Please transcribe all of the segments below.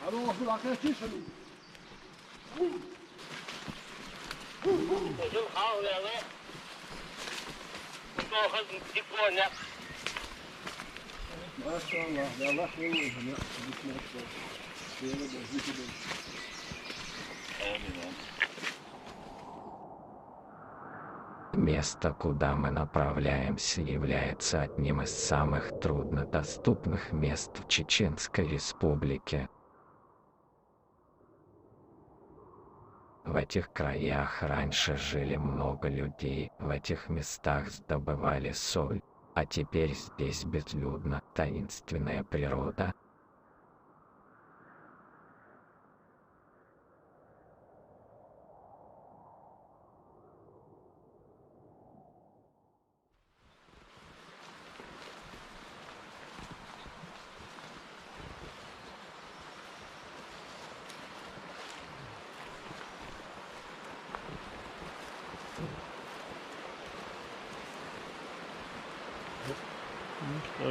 هروح بالعكاكيش شوف حاول يا ولد تاخذ تليفون ما شاء الله يلا حلوين Место, куда мы направляемся, является одним из самых труднодоступных мест в Чеченской Республике. В этих краях раньше жили много людей, в этих местах добывали соль, а теперь здесь безлюдно, таинственная природа.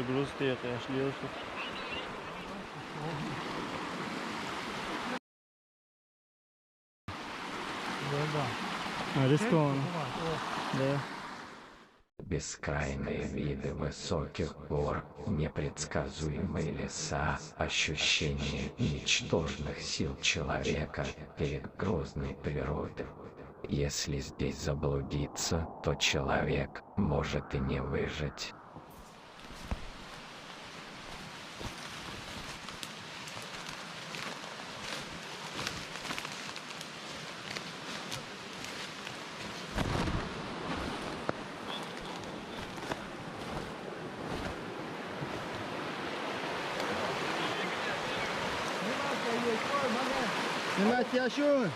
Груз стоит, я шли. Да. Рискованно. Да. Бескрайние виды высоких гор, непредсказуемые леса, ощущение ничтожных сил человека перед грозной природой. Если здесь заблудиться, то человек может и не выжить. سمعت يا شون؟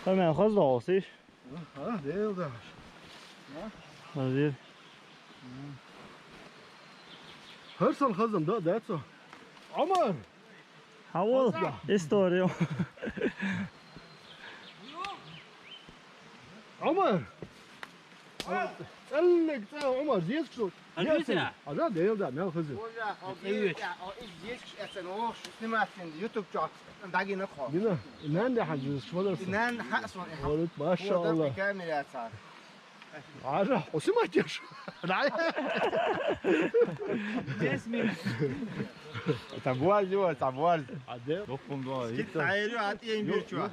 Hemen خواست آسیش. ها دیل داشت. Hazır. هر سال خزم ده سال. عمر. Haval. İstoriyo. عمر. قال لك عمر زيد شو؟ هنوزع. هذا ديل ده ما خزم. بينا نان ده حجز شو ده؟ ولد ما شاء الله. عارف وسمعت يا شو؟ Tabuaz diyor, tabuaz. عدل. Yok bunda. Git ayırıyor at yiyin bir çuval.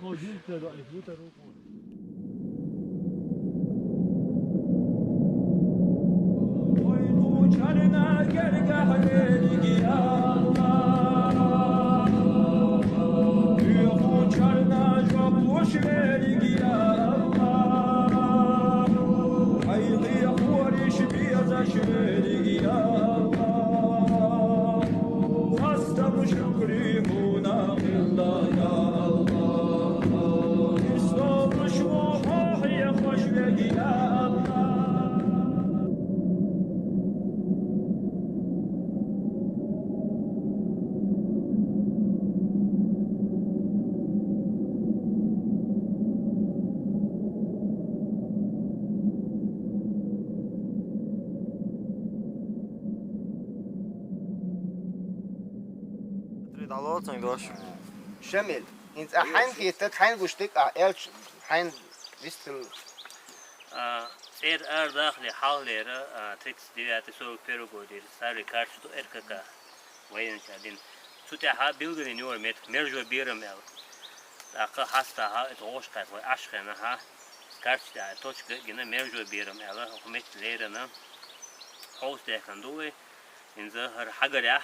Schemmel. Ins Hein geht das Hein gesteckt, Hein wisst du. داخلي حاوليرا تكس دياتي سو بيروغو دي ساري كارشتو اركاكا وين شادين سوتها بيلغني نور ميت ميرجو بيرمل اقا حاستا ها اتوشكا واشخنا ها كارشتا توشكا جنا ميرجو بيرمل وميت ليرنا هوست كاندوي ان ظهر حجرة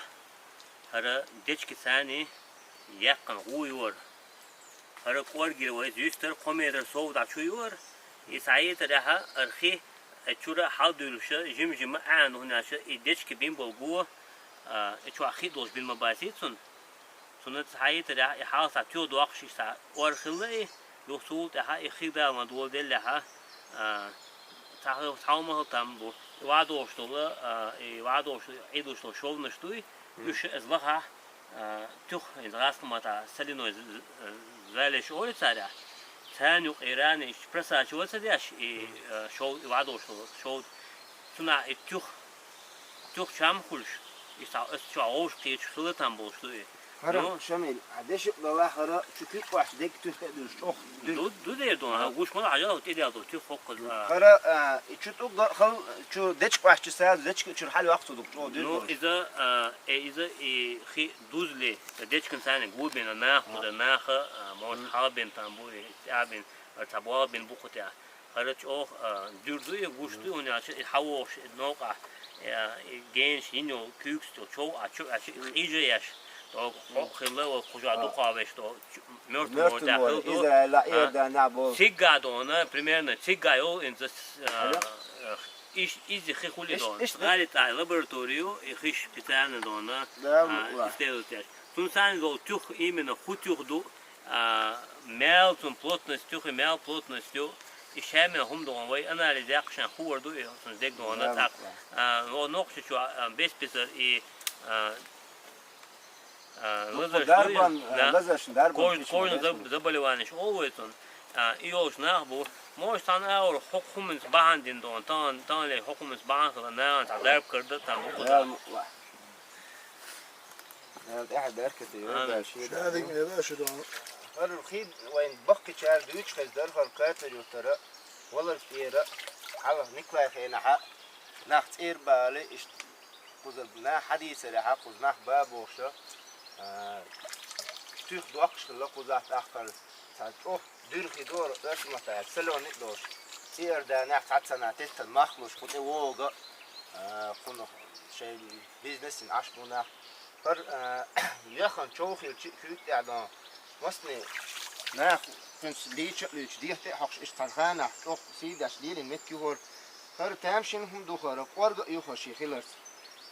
هر ديشكي ثاني يقن غويور هر قورجي ويز يستر قوميدر سودا شويور يسعيت لها أرخي أشورا حاضرشة جم عنه هناش إديش كبين بوجوه أشوا أخي دوش بالمباسيتون Sonra hayır ya halsa tüy doğakış işte orhılı yoksul daha ikhida ma dol delle ha tahma tam bu vadoşlu edoşlu şovnuştu üç ezlaha tüh izrasmata selino zaleş olsara sen yok İran presa olsa diye şov vadoşlu şov suna tüh çam kuruş işte şu ağuş ki şu tam boşlu Hara şamil adeş Allah hara çükük baş dek tühte düş çok du de don guş mu acaba dedi ya tüh fokuz hara çutuk hal şu deç başçı sayı deç çür hal vaqtuduk o düz no iza khi duzli deçkin sani gubin na khuda na kha mos habin tam bu abin tabu bin bu khuta haraç o dürdü guştu onu açı havoş noqa genç yino kükstü çok açık iyice yaş to khilla o kujadu qavesh to mörtü İza la erda nabol sigado ona примерно sigayo in the iş khuli don galit laboratorio khish pitan dona istedet tun san zo tuh именно хутюхду mel zum plotностью mel plotностью işeme hum don way analiz yakşan khurdu son dek dona tak o nokta şu 5 pisar Koyun заболевание oluysun. İyoş ne bu? Moştan ağır hukumun bahandin don tan le hukumun bahan ne tadar kırdı tam bu kadar. أنا قاعد بركز يا شيء هذه يا باشا ده هذا الخيد وين بقي شعر دويش خز درفر كاتر يترى والله الفيرة على نكلا خينا حق ناخت إير بالي إش قزبنا حديث رح قزنا باب وشة تيخ دوقش خلا قزات آخر ساعد أوه دير خدور إيش متى سلون ندوش إير ده ناخت عد سنتين المخلوش كنت ووجا كنا شيء بيزنس عشبونا هر يخن شوخي كيوت يعني وصلني ناخد كنت ليش دي حقش استخانة أخ سيداش ليل متكور هر تامشين هم دوخر قرق يخشي خلص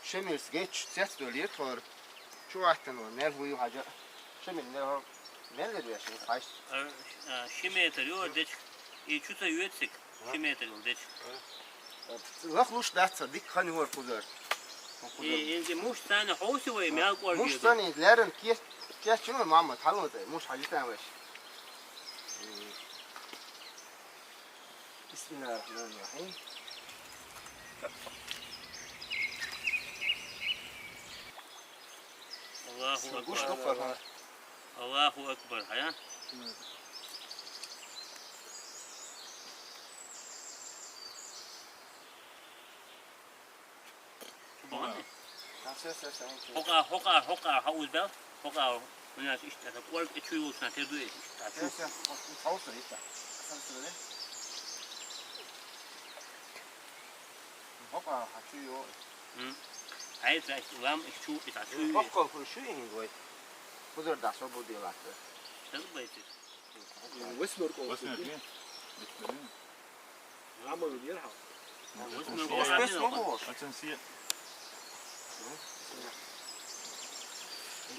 شميلس جيتش سيت دولير خر شو عتنا نال هو حاجة شميل نه نال ديش فايش Şimeter yo deç çuta yüetsik şimeter yo deç لخلوش ده تصدق خاني هو الكوزر انت مش ثاني حوسي وي مال قور مش ثاني لارن كيف شنو محمد حلو مش حاجة ثانية وش بسم الله الرحمن الرحيم الله وش اكبر نقر الله اكبر هيا Hoka haus bel hoka من işte قور اتشو سنه تدو işte حوصة يسا هوكا حشيو عايز لام اتشو اتشو هوكا كل شيء هنقول قدر دعسو بودي لاتر تلبيت واسمر واسمر فين؟ عملوا بيلحق التنسيق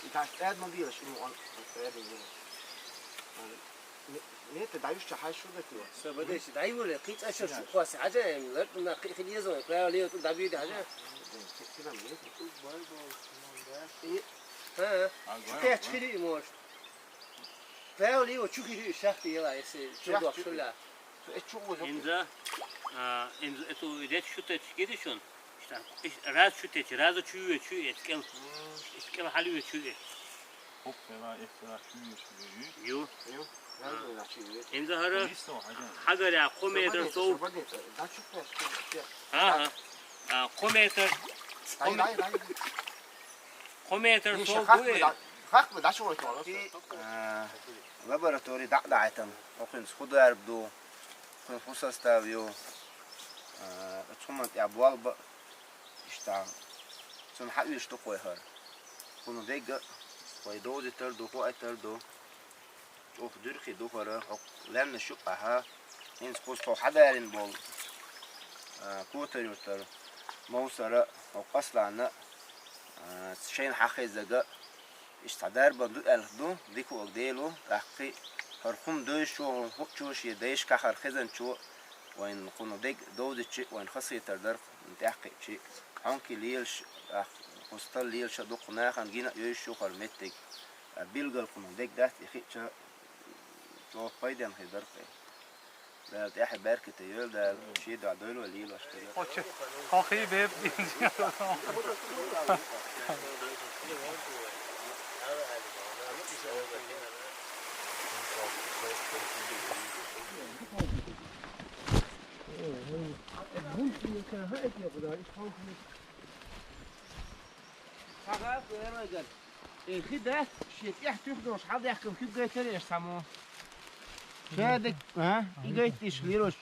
انت عشتاد ما بيلاش انه نيت دعيوش حاجه شو ده سبدش دعيو لقيت اشر شو قاس حاجه ما خليه قال لي دعيو دي حاجه كده ها شو تشيلي موش قال لي وتشوفي شافي يلا يسي شو شولا شو انزا انزا اتو ديت شو تشكيدشون işte raz şu teçi razı çüğü eskel halü çüğü هوب بقى اختراع شو yo ايوه enza hara لسه حاجه hagar ya kometer so ha kometer kometer so bu خاك بدأ شو يطلع لابراتوري دعدعتم وخنس خضار بدو خن خصص تابيو تصمت أبوال ب إشتاع سن حقي يشتقوا هر كونوا ديجا ويدوز تردو هو تردو أو درخي دو هر لأن الشقها إنس قص فو حدارين بول كوتر يوتر موسر أو قصلنا شين حقي زجا استعدار بدو الدو ديكو أقديلو تحقي هرخم دوش شو حكشوش يديش كحر خزن شو وين كنا ديك دود شيء وين خصي تقدر تحقي شيء عنكي ليلش قصتل ليلش دوق ناخن جينا يشو خرمتك بيلقى كنا ديك ده يخيش شو فايدة نقدر ده تأحي باركة يول ده شيء ده عدول وليل واشتري. خاخي بيب. الخدة شيء يحكي يخدمش حد يحكي كيف جاي تريش سامو شادك ها يجيتش ليروش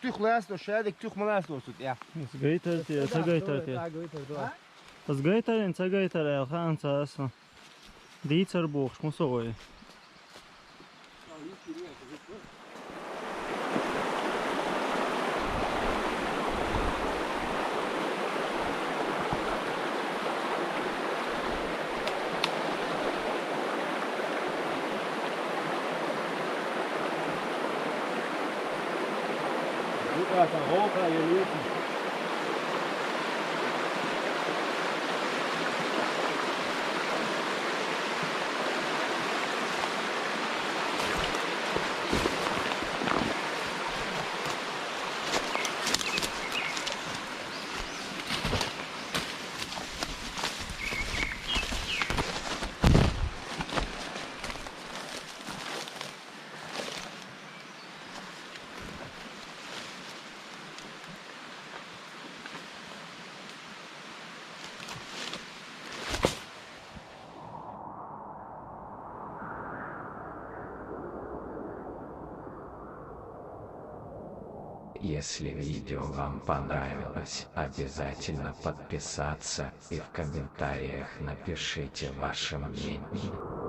تخلص لو شادك تخلص لو سوت يا سجيتر سجيتر سجيتر الخانسة أصلا ديتر بوخش مسوي Если видео вам понравилось, обязательно подписаться и в комментариях напишите ваше мнение.